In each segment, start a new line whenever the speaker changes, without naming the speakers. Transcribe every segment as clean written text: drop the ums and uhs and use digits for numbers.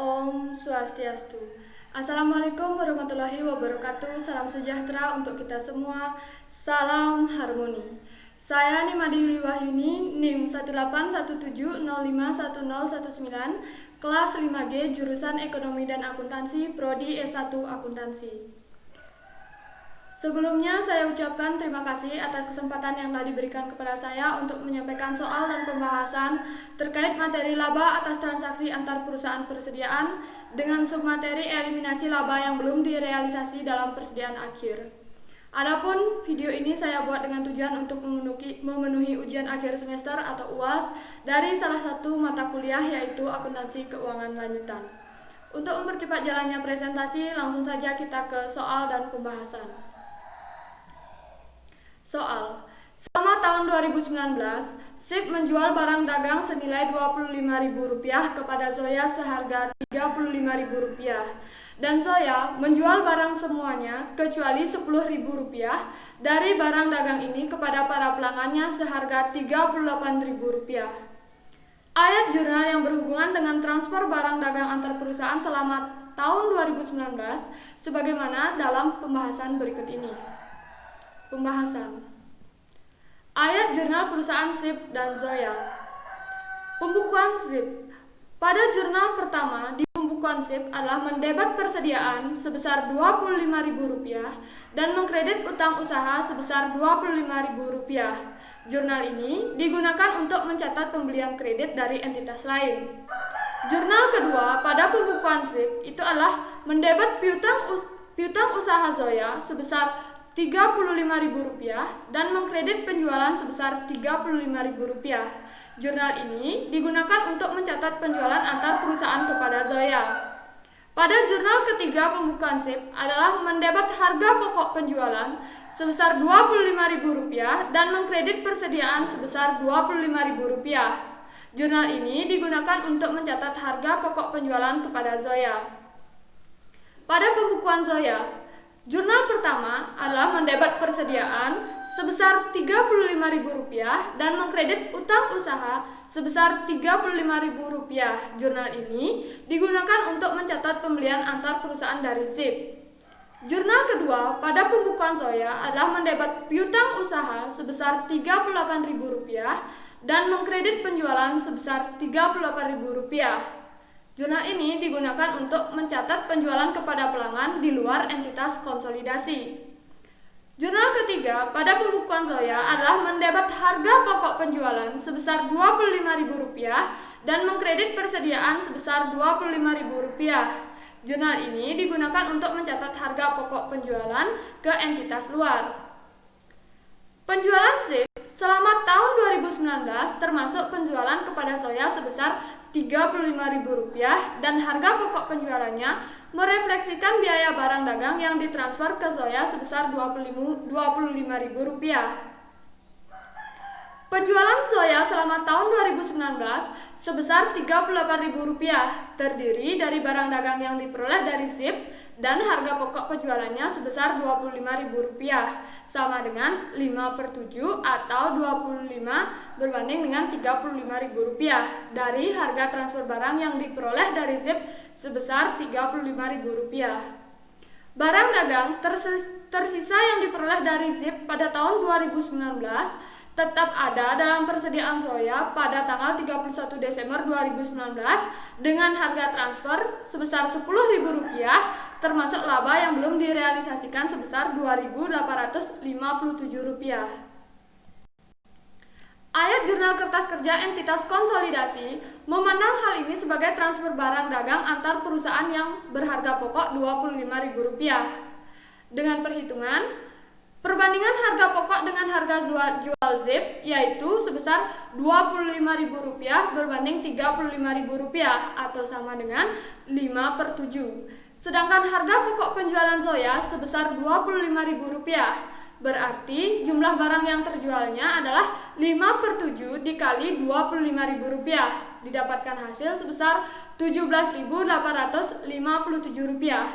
Om Swastiastu. Assalamualaikum warahmatullahi wabarakatuh. Salam sejahtera untuk kita semua. Salam harmoni. Saya Nimadi Yuli Wahyuni, NIM 18170510119, kelas 5G, jurusan Ekonomi dan Akuntansi, Prodi S1 Akuntansi. Sebelumnya saya ucapkan terima kasih atas kesempatan yang telah diberikan kepada saya untuk menyampaikan soal dan pembahasan terkait materi laba atas transaksi antar perusahaan persediaan dengan submateri eliminasi laba yang belum direalisasi dalam persediaan akhir. Adapun video ini saya buat dengan tujuan untuk memenuhi ujian akhir semester atau UAS dari salah satu mata kuliah yaitu Akuntansi Keuangan Lanjutan. Untuk mempercepat jalannya presentasi, langsung saja kita ke soal dan pembahasan. Soal. Selama tahun 2019, SIP menjual barang dagang senilai Rp25.000 kepada Zoya seharga Rp35.000 dan Zoya menjual barang semuanya kecuali Rp10.000 dari barang dagang ini kepada para pelanggannya seharga Rp38.000. Ayat jurnal yang berhubungan dengan transfer barang dagang antar perusahaan selama tahun 2019 sebagaimana dalam pembahasan berikut ini. Pembahasan. Ayat jurnal perusahaan SIP dan Zoya. Pembukuan SIP. Pada jurnal pertama di pembukuan SIP adalah mendebat persediaan sebesar Rp25.000 dan mengkredit utang usaha sebesar Rp25.000. Jurnal ini digunakan untuk mencatat pembelian kredit dari entitas lain. Jurnal kedua pada pembukuan SIP itu adalah mendebat piutang usaha Zoya sebesar Rp35.000 dan mengkredit penjualan sebesar Rp35.000. Jurnal ini digunakan untuk mencatat penjualan antar perusahaan kepada Zoya. Pada jurnal ketiga pembukuan SIP adalah mendebat harga pokok penjualan sebesar Rp25.000 dan mengkredit persediaan sebesar Rp25.000. Jurnal ini digunakan untuk mencatat harga pokok penjualan kepada Zoya. Pada pembukuan Zoya, jurnal pertama adalah mendebat persediaan sebesar Rp35.000 dan mengkredit utang usaha sebesar Rp35.000. Jurnal ini digunakan untuk mencatat pembelian antar perusahaan dari SIP. Jurnal kedua pada pembukuan Zoya adalah mendebat piutang usaha sebesar Rp38.000 dan mengkredit penjualan sebesar Rp38.000. Jurnal ini digunakan untuk mencatat penjualan kepada pelanggan di luar entitas konsolidasi. Jurnal ketiga pada pembukuan Zoya adalah mendebat harga pokok penjualan sebesar Rp25.000 dan mengkredit persediaan sebesar Rp25.000. Jurnal ini digunakan untuk mencatat harga pokok penjualan ke entitas luar. Penjualan SIP selama tahun 2019 termasuk penjualan kepada Zoya sebesar Rp35.000 dan harga pokok penjualannya merefleksikan biaya barang dagang yang ditransfer ke Zoya sebesar Rp25.000. Penjualan Zoya selama tahun 2019 sebesar Rp38.000 terdiri dari barang dagang yang diperoleh dari SIP dan harga pokok penjualannya sebesar Rp25.000 sama dengan 5/7 atau 25 berbanding dengan Rp35.000 dari harga transfer barang yang diperoleh dari SIP sebesar Rp35.000. Barang dagang tersisa yang diperoleh dari SIP pada tahun 2019 tetap ada dalam persediaan Zoya pada tanggal 31 Desember 2019 dengan harga transfer sebesar Rp10.000 termasuk laba yang belum direalisasikan sebesar Rp2.857. Ayat jurnal kertas kerja entitas konsolidasi memandang hal ini sebagai transfer barang dagang antar perusahaan yang berharga pokok Rp25.000 dengan perhitungan perbandingan harga pokok dengan harga jual SIP yaitu sebesar Rp25.000 berbanding Rp35.000 atau sama dengan 5/7. Sedangkan harga pokok penjualan Zoya sebesar Rp25.000. Berarti jumlah barang yang terjualnya adalah 5/7 dikali Rp25.000. Didapatkan hasil sebesar Rp17.857.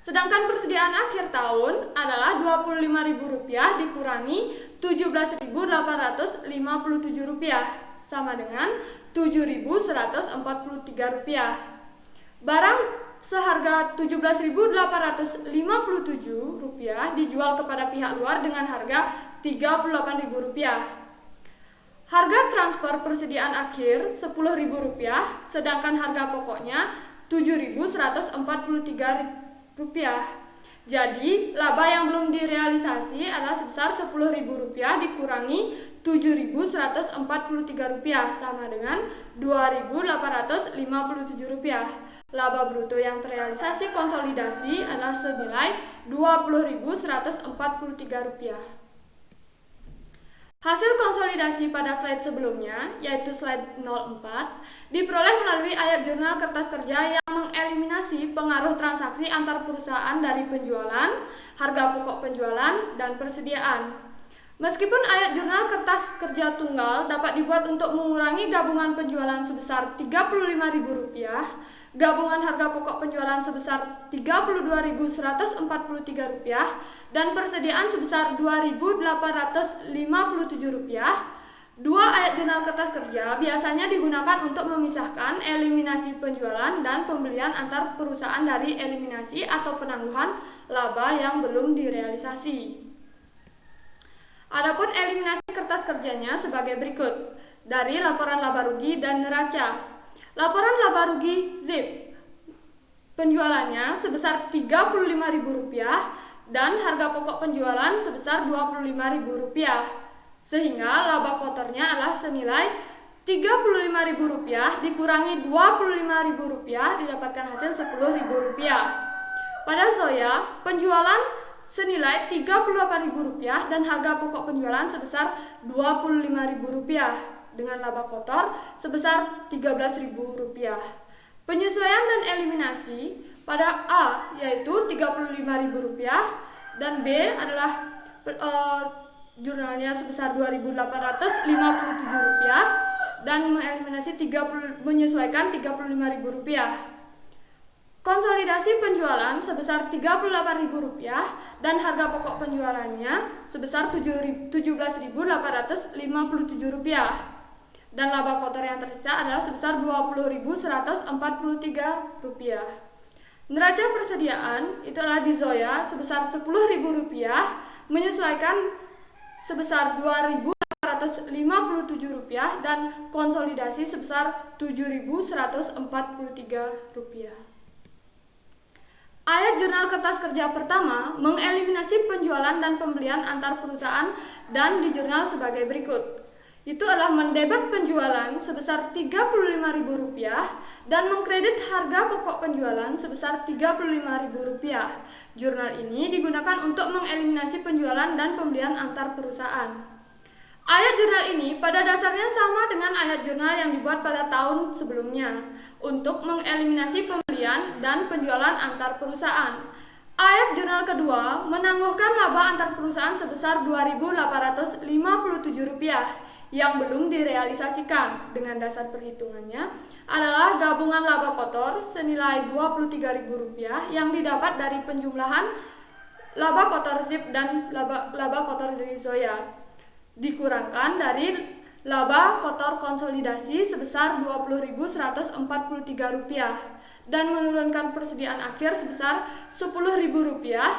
Sedangkan persediaan akhir tahun adalah Rp25.000 dikurangi Rp17.857 sama dengan Rp7.143. Barang seharga Rp17.857 dijual kepada pihak luar dengan harga Rp38.000. Harga transfer persediaan akhir Rp10.000, sedangkan harga pokoknya Rp7.143. Jadi, laba yang belum direalisasi adalah sebesar Rp10.000 dikurangi Rp7.143 sama dengan Rp2.857. Laba bruto yang terrealisasi konsolidasi adalah senilai Rp20.143. Hasil konsolidasi pada slide sebelumnya, yaitu slide 04, diperoleh melalui ayat jurnal kertas kerja yang mengeliminasi pengaruh transaksi antar perusahaan dari penjualan, harga pokok penjualan, dan persediaan. Meskipun ayat jurnal kertas kerja tunggal dapat dibuat untuk mengurangi gabungan penjualan sebesar Rp35.000, gabungan harga pokok penjualan sebesar Rp32.143, dan persediaan sebesar Rp2.857, dua ayat jurnal kertas kerja biasanya digunakan untuk memisahkan eliminasi penjualan dan pembelian antar perusahaan dari eliminasi atau penangguhan laba yang belum direalisasi. Adapun eliminasi kertas kerjanya sebagai berikut. Dari laporan laba rugi dan neraca. Laporan laba rugi ZIP, penjualannya sebesar Rp35.000 dan harga pokok penjualan sebesar Rp25.000, sehingga laba kotornya adalah senilai Rp35.000 dikurangi Rp25.000 didapatkan hasil Rp10.000. Pada Zoya, penjualan senilai Rp38.000 dan harga pokok penjualan sebesar Rp25.000 dengan laba kotor sebesar Rp13.000. Penyesuaian dan eliminasi pada A yaitu Rp35.000 dan B adalah jurnalnya sebesar Rp2.857 dan menyesuaikan Rp35.000. Konsolidasi penjualan sebesar Rp38.000 dan harga pokok penjualannya sebesar Rp17.857 dan laba kotor yang tersisa adalah sebesar Rp20.143. Neraca persediaan itu adalah di Zoya sebesar Rp10.000 menyesuaikan sebesar Rp2.857 dan konsolidasi sebesar Rp7.143. Ayat jurnal kertas kerja pertama mengeliminasi penjualan dan pembelian antar perusahaan dan di jurnal sebagai berikut. Itu adalah mendebet penjualan sebesar Rp35.000 dan mengkredit harga pokok penjualan sebesar Rp35.000. Jurnal ini digunakan untuk mengeliminasi penjualan dan pembelian antar perusahaan. Ayat jurnal ini pada dasarnya sama dengan ayat jurnal yang dibuat pada tahun sebelumnya untuk mengeliminasi pembelian dan penjualan antar perusahaan. Ayat jurnal kedua menangguhkan laba antar perusahaan sebesar Rp2.857 yang belum direalisasikan. Dengan dasar perhitungannya adalah gabungan laba kotor senilai Rp23.000 yang didapat dari penjumlahan laba kotor ZIP dan laba kotor dari Zoya, dikurangkan dari laba kotor konsolidasi sebesar Rp20.143 dan menurunkan persediaan akhir sebesar Rp10.000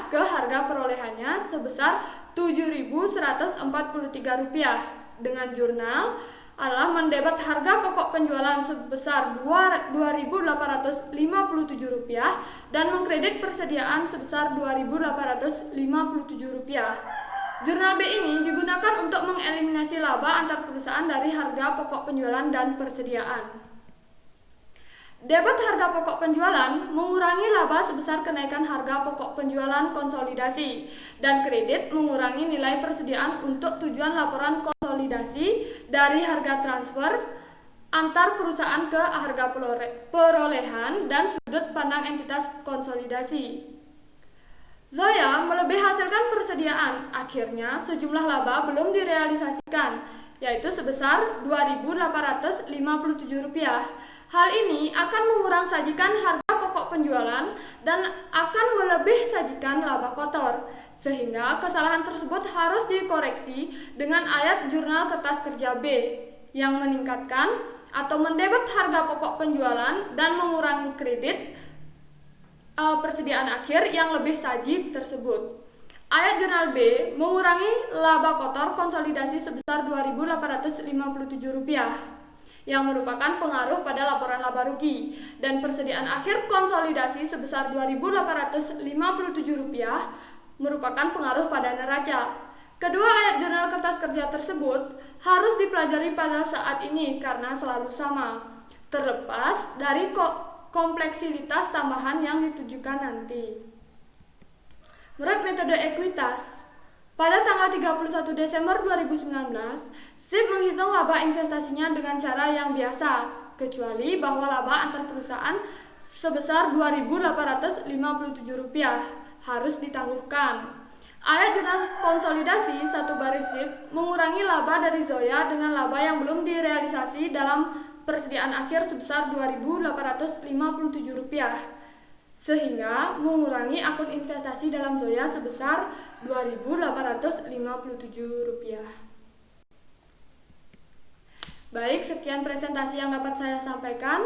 ke harga perolehannya sebesar Rp7.143. Dengan jurnal adalah mendebet harga pokok penjualan sebesar Rp2.857 dan mengkredit persediaan sebesar Rp2.857. Jurnal B ini digunakan untuk mengeliminasi laba antar perusahaan dari harga pokok penjualan dan persediaan. Debit harga pokok penjualan mengurangi laba sebesar kenaikan harga pokok penjualan konsolidasi dan kredit mengurangi nilai persediaan untuk tujuan laporan konsolidasi dari harga transfer antar perusahaan ke harga perolehan dan sudut pandang entitas konsolidasi. Zoya melebih hasilkan persediaan, akhirnya sejumlah laba belum direalisasikan, yaitu sebesar Rp2.857. Hal ini akan mengurang sajikan harga pokok penjualan dan akan melebih sajikan laba kotor, sehingga kesalahan tersebut harus dikoreksi dengan ayat jurnal kertas kerja B yang meningkatkan atau mendebet harga pokok penjualan dan mengurangi kredit persediaan akhir yang lebih saji tersebut. Ayat jurnal B mengurangi laba kotor konsolidasi sebesar Rp2.857 yang merupakan pengaruh pada laporan laba rugi, dan persediaan akhir konsolidasi sebesar Rp2.857 merupakan pengaruh pada neraca. Kedua ayat jurnal kertas kerja tersebut harus dipelajari pada saat ini karena selalu sama, terlepas dari kompleksitas tambahan yang ditujukan nanti. Menurut metode ekuitas, pada tanggal 31 Desember 2019, SIP menghitung laba investasinya dengan cara yang biasa, kecuali bahwa laba antar perusahaan sebesar Rp2.857 harus ditangguhkan. Ayat jurnal konsolidasi satu baris SIP mengurangi laba dari Zoya dengan laba yang belum direalisasi dalam persediaan akhir sebesar Rp2.857, sehingga mengurangi akun investasi dalam Zoya sebesar Rp2.857. Baik, sekian presentasi yang dapat saya sampaikan.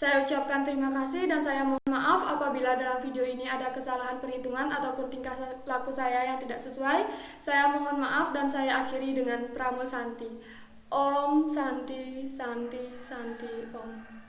Saya ucapkan terima kasih dan saya mohon maaf apabila dalam video ini ada kesalahan perhitungan ataupun tingkah laku saya yang tidak sesuai. Saya mohon maaf dan saya akhiri dengan Pramo Santi. Om Santi Santi Santi Om.